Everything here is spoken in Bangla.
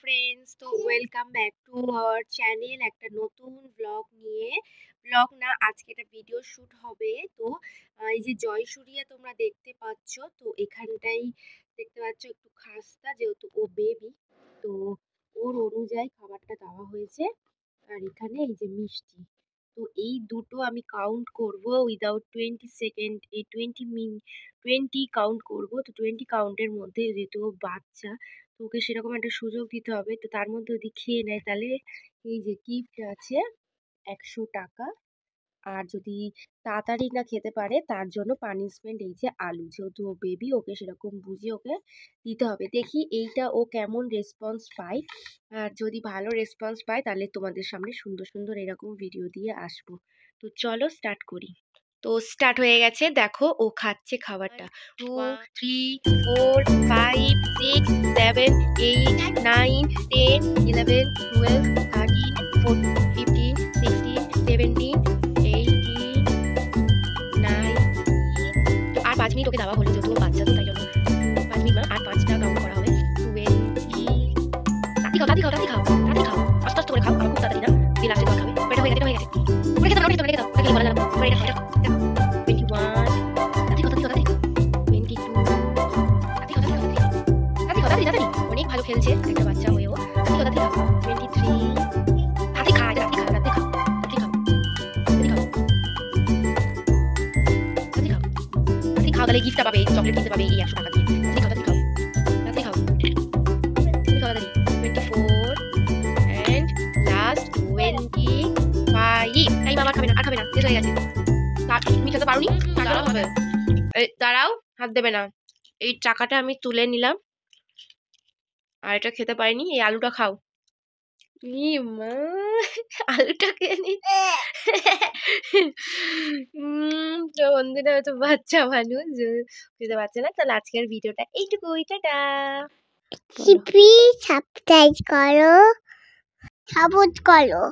ফ্রেন্ডস, তো welcome back to our channel. একটা নতুন ব্লগ নিয়ে, ব্লগ না আজকে একটা ভিডিও শ্যুট হবে। তো এই যে জয়সূরিয়া তোমরা দেখতে পাচ্ছ, তো এখানটাই দেখতে পাচ্ছ একটু খাস্তা, যেহেতু ও বেবি, তো ওর অনুযায়ী খাবারটা দেওয়া হয়েছে। আর এখানে এই যে মিষ্টি, তো এই দুটো আমি কাউন্ট করব উইদাউট 20 সেকেন্ড, এই 20 কাউন্ট করব। তো 20 কাউন্টের মধ্যে যেহেতু ও বাচ্চা, তো ওকে সেরকম একটা সুযোগ দিতে হবে। তো তার মধ্যে যদি খেয়ে নেয় তাহলে এই যে গিফট আছে 100 টাকা। আর যদি তাড়াতাড়ি না খেতে পারে তার জন্য পানিশমেন্ট এই যে আলু, যেহেতু ও বেবি, ওকে সেরকম বুঝিয়ে ওকে দিতে হবে। দেখি এইটা ও কেমন রেসপন্স পায়। আর যদি ভালো রেসপন্স পায় তাহলে তোমাদের সামনে সুন্দর সুন্দর এরকম ভিডিও দিয়ে আসবো। তো চলো স্টার্ট করি। তো স্টার্ট হয়ে গেছে, দেখো ও খাচ্ছে খাবারটা। 2, 3, 4, 5, 6, 7, 8, 9, 10, 11, 12, 13, 14, 15, 16, 17, 18, 19। তো আর 5 মিনিট ওকে দেওয়া হলো, যেহেতু বাচ্চা, তো তাই জন্য 5 মিনিট আর 5টা কাউন্ট করা হবে। 20। তাড়াতাড়ি খাও, তাড়াতাড়ি খাও, তাড়াতাড়ি খাও, তাড়াতাড়ি খাও, আস্তে আস্তে করে খাও, আর খুব তাড়াতাড়ি না, দিয়ে লাস্টে জল খাবে। এটা হয়ে গেছে, এটা হয়ে গেছে। ওটা খেতে দাও, ওটা খেতে দাও, ওটা খেতে বলা যাবে না। এটা এটা 21, তাড়াতাড়ি খাও, 22, তাড়াতাড়ি, অনেক ভালো খেলছে একটা বাচ্চা হয়েও। তাড়াতাড়ি খাও, 23, তাড়াতাড়ি খা, তাড়াতাড়ি খা, তাড়াতাড়ি খাও, তাড়াতাড়ি খাও, তাড়াতাড়ি খাও, তাড়াতাড়ি খাও, তাড়াতাড়ি খাও, তাহলে গিফটটা পাবে, চকলেট কিনতে পাবে এই 100 টাকা দিয়ে। তাড়াতাড়ি খাও, তাড়াতাড়ি খাও, তাড়াতাড়ি খাও, তাড়াতাড়ি। 24 এন্ড লাস্ট 25। এই মামা খাবে না, আর খাবে না, শেষ হয়ে গেছে। তুমি খেতে পারোনি, দাঁড়াও হবে। দাঁড়াও, হাত দেবে না। এই টাকাটা আমি তুলে নিলাম, আর এটা খেতে পারিনি। এই আলুটা খাও। মা, আলুটা খেয়ে নি। তো বন্ধুরা, তো বাচ্চা মানুষ খেতে পারছে না। তাহলে আজকের ভিডিওটা এইটুকুই, টাটা। সাবস্ক্রাইব করো, সাপোর্ট করো।